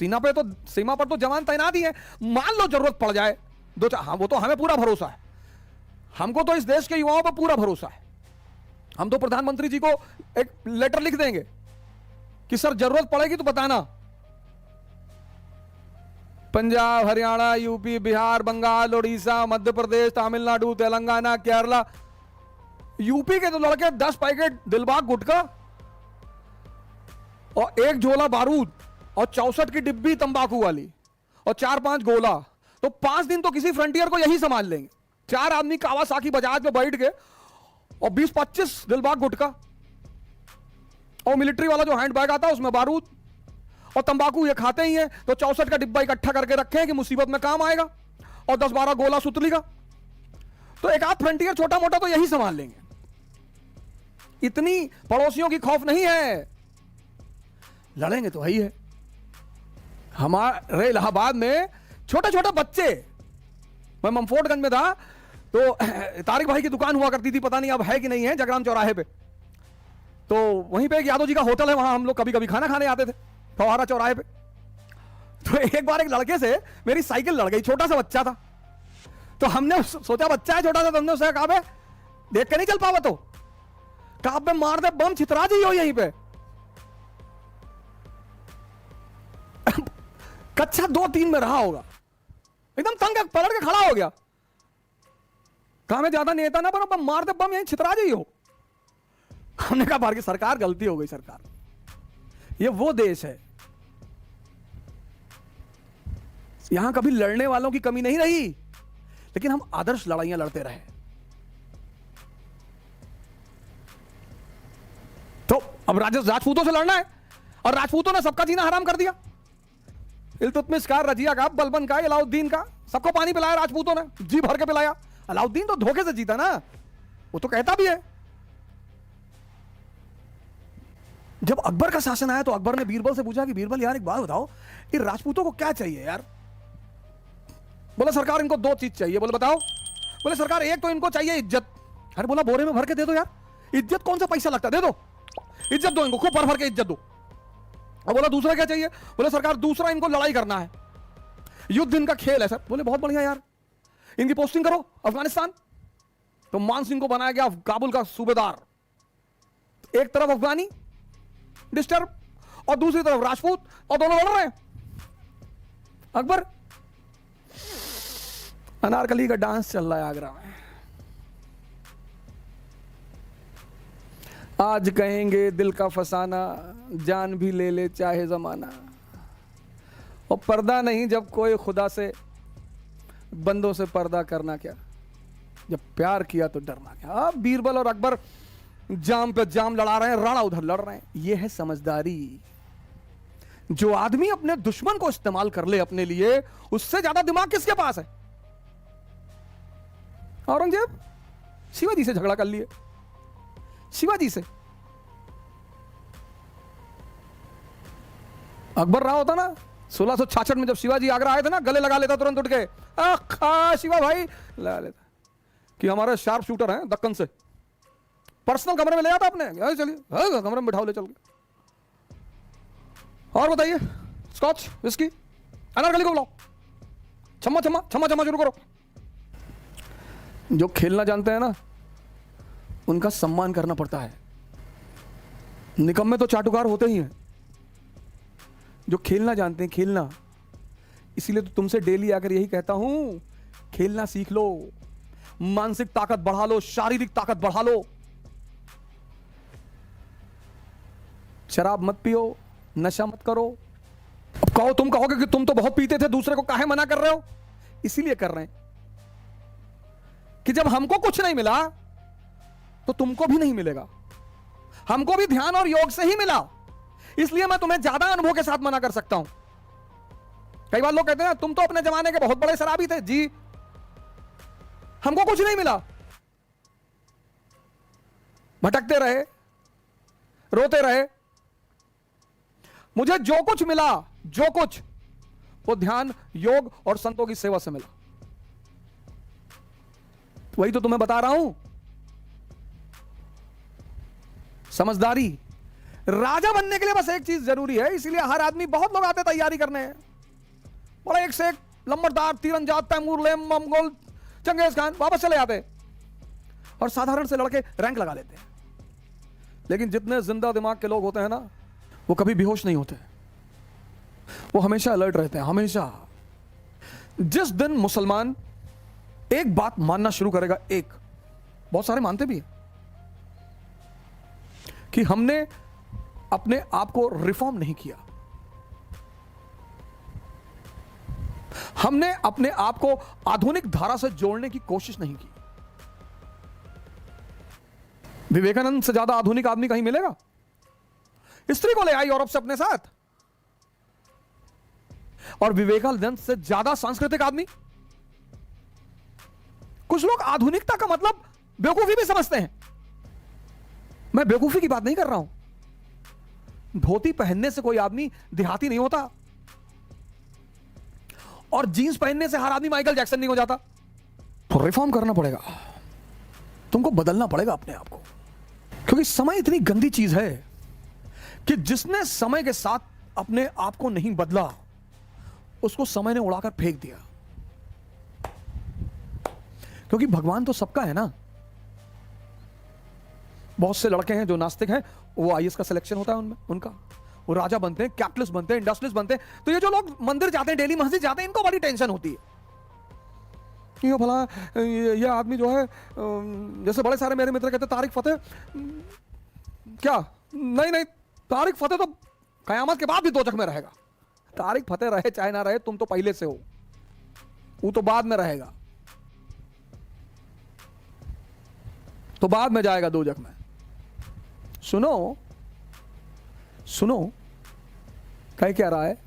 सीमा पर तो जवान तैनात ही है। मान लो जरूरत पड़ जाए दो चार, हाँ वो तो हमें पूरा भरोसा है, हमको तो इस देश के युवाओं पर पूरा भरोसा है। हम तो प्रधानमंत्री जी को एक लेटर लिख देंगे कि सर जरूरत पड़ेगी तो बताना। पंजाब, हरियाणा, यूपी, बिहार, बंगाल, उड़ीसा, मध्य प्रदेश, तमिलनाडु, तेलंगाना, केरला, यूपी के तो लड़के 10 पैकेट दिलबाग गुटखा और 1 झोला बारूद और 64 की डिब्बी तंबाकू वाली और 4-5 गोला, तो 5 दिन तो किसी फ्रंटियर को यही संभाल लेंगे। 4 आदमी कावासाकी बजाज पे बैठ के और 20-25 दिलबाग गुटखा और मिलिट्री वाला जो हैंड बैग आता है उसमें बारूद और तंबाकू, ये खाते ही हैं तो 64 का डिब्बा इकट्ठा करके रखें कि मुसीबत में काम आएगा, और 10-12 गोला सुतली का, तो एक आध फ्रंटियर छोटा मोटा तो यही संभाल लेंगे। इतनी पड़ोसियों की खौफ नहीं है, लड़ेंगे तो वही है। हमारे इलाहाबाद में छोटे छोटे बच्चे, मैं ममफोर्टगंज में था तो तारिक भाई की दुकान हुआ करती थी, पता नहीं अब है कि नहीं है, जगराम चौराहे पे, तो वहीं पे एक यादव जी का होटल है, वहां हम लोग कभी कभी खाना खाने आते थे फवारा चौराहे पे। तो एक बार एक लड़के से मेरी साइकिल लड़ गई, छोटा सा बच्चा था, तो हमने सोचा बच्चा है छोटा सा, तो हमने उससे कहा देख के नहीं चल पावा, तो कहा बे मार दे बम, छितरा जी हो यहीं पे। कक्षा 2-3 में रहा होगा, एकदम तंग पलट के खड़ा हो गया, कहा मैं ज्यादा नेता ना बनो, बम मार दे बम, यहीं छितरा जी हो। हमने कहा भारत की सरकार गलती हो गई, सरकार ये वो देश है यहां कभी लड़ने वालों की कमी नहीं रही, लेकिन हम आदर्श लड़ाइयां लड़ते रहे। तो अब राजपूतों से लड़ना है, और राजपूतों ने सबका जीना हराम कर दिया। इल्तुतमिश का, रजिया का, बलबन का, अलाउद्दीन का, सबको पानी पिलाया राजपूतों ने, जी भर के पिलाया। अलाउद्दीन तो धोखे से जीता ना, वो तो कहता भी है। जब अकबर का शासन आया तो अकबर ने बीरबल से पूछा कि बीरबल यार एक बात बताओ, ये राजपूतों को क्या चाहिए यार? बोला सरकार इनको 2 चीज चाहिए। बोले बताओ? बोले सरकार एक तो इनको चाहिए इज्जत। अरे बोला बोरे में भर के दे दो यार, इज्जत कौन सा पैसा लगता, दे दो इज्जत, दो इनको खूब भर भर के इज्जत दो। और बोला दूसरा क्या चाहिए? बोले सरकार दूसरा इनको लड़ाई करना है, युद्ध इनका खेल है सर। बोले बहुत बढ़िया यार, इनकी पोस्टिंग करो अफगानिस्तान। तो मान सिंह को बनाया गया काबुल का सूबेदार, एक तरफ अफगानी डिस्टर्ब और दूसरी तरफ राजपूत, और दोनों लड़ रहे हैं। अकबर, अनारकली का डांस चल रहा है आगरा में, आज कहेंगे दिल का फसाना, जान भी ले ले चाहे जमाना। और पर्दा नहीं जब कोई खुदा से, बंदों से पर्दा करना क्या, जब प्यार किया तो डरना क्या। अब बीरबल और अकबर जाम पे जाम लड़ा रहे हैं, राणा उधर लड़ रहे हैं। यह है समझदारी। जो आदमी अपने दुश्मन को इस्तेमाल कर ले अपने लिए, उससे ज्यादा दिमाग किसके पास है? औरंगजेब शिवाजी से झगड़ा कर लिए, शिवाजी से। अकबर रहा होता ना 1666 में, जब शिवाजी आगरा आए थे ना, गले लगा लेता तुरंत उठ के, शिवा भाई लगा लेता कि हमारे शार्प शूटर हैं दक्कन से। पर्सनल कमरे में ले आता अपने, चलिए कमरे में बिठाओ ले चल के। और बताइए, स्कॉच विस्की, अनारकली को बुलाओ, छम्मा छम्मा छम्मा छम्मा शुरू करो। जो खेलना जानते हैं ना, उनका सम्मान करना पड़ता है। निकम्मे तो चाटुकार होते ही हैं, जो खेलना जानते हैं, खेलना। इसीलिए तो तुमसे डेली आकर यही कहता हूं, खेलना सीख लो, मानसिक ताकत बढ़ा लो, शारीरिक ताकत बढ़ा लो। शराब मत पियो, नशा मत करो। अब कहो, तुम कहोगे कि तुम तो बहुत पीते थे, दूसरे को काहे मना कर रहे हो? इसीलिए कर रहे हैं कि जब हमको कुछ नहीं मिला तो तुमको भी नहीं मिलेगा। हमको भी ध्यान और योग से ही मिला, इसलिए मैं तुम्हें ज्यादा अनुभव के साथ मना कर सकता हूं। कई बार लोग कहते हैं तुम तो अपने जमाने के बहुत बड़े शराबी थे। जी, हमको कुछ नहीं मिला, भटकते रहे, रोते रहे। मुझे जो कुछ मिला, जो कुछ, वो ध्यान, योग और संतों की सेवा से मिला। वही तो तुम्हें बता रहा हूं। समझदारी, राजा बनने के लिए बस एक चीज जरूरी है, इसीलिए हर आदमी, बहुत लोग आते तैयारी करने, बड़ा एक से एक लंबरदार, तीरंदाज, तैमूर, लेम, मंगोल, चंगेज खान, वापस चले जाते और साधारण से लड़के रैंक लगा लेते हैं। लेकिन जितने जिंदा दिमाग के लोग होते हैं ना, वो कभी बेहोश नहीं होते, वो हमेशा अलर्ट रहते हैं, हमेशा। जिस दिन मुसलमान एक बात मानना शुरू करेगा, एक, बहुत सारे मानते भी हैं, कि हमने अपने आप को रिफॉर्म नहीं किया, हमने अपने आप को आधुनिक धारा से जोड़ने की कोशिश नहीं की। विवेकानंद से ज्यादा आधुनिक आदमी कहीं मिलेगा? स्त्री को ले आई यूरोप से अपने साथ, और विवेकानंद से ज्यादा सांस्कृतिक आदमी। कुछ लोग आधुनिकता का मतलब बेवकूफी भी समझते हैं। मैं बेवकूफी की बात नहीं कर रहा हूं। धोती पहनने से कोई आदमी देहाती नहीं होता, और जीन्स पहनने से हर आदमी माइकल जैक्सन नहीं हो जाता। तो रिफॉर्म करना पड़ेगा, तुमको बदलना पड़ेगा अपने आप को, क्योंकि समय इतनी गंदी चीज है कि जिसने समय के साथ अपने आप को नहीं बदला, उसको समय ने उड़ाकर फेंक दिया। क्योंकि भगवान तो सबका है ना। बहुत से लड़के हैं जो नास्तिक हैं, वो आईएएस का सिलेक्शन होता है उनमें, उनका, वो राजा बनते हैं, कैपिटलिस्ट बनते हैं, इंडस्ट्रियलिस्ट बनते हैं। तो ये जो लोग मंदिर जाते हैं, डेली मस्जिद जाते हैं, इनको बड़ी टेंशन होती है कि भला ये आदमी जो है, जैसे बड़े सारे मेरे मित्र कहते हैं तारिक फतेह, क्या नहीं नहीं, तारिक फतेह तो कयामत के बाद भी दोजख में रहेगा। तारिक फतेह रहे चाहे ना रहे, तुम तो पहले से हो, वो तो बाद में रहेगा, तो बाद में जाएगा दोजख में। सुनो सुनो, कह क्या रहा है,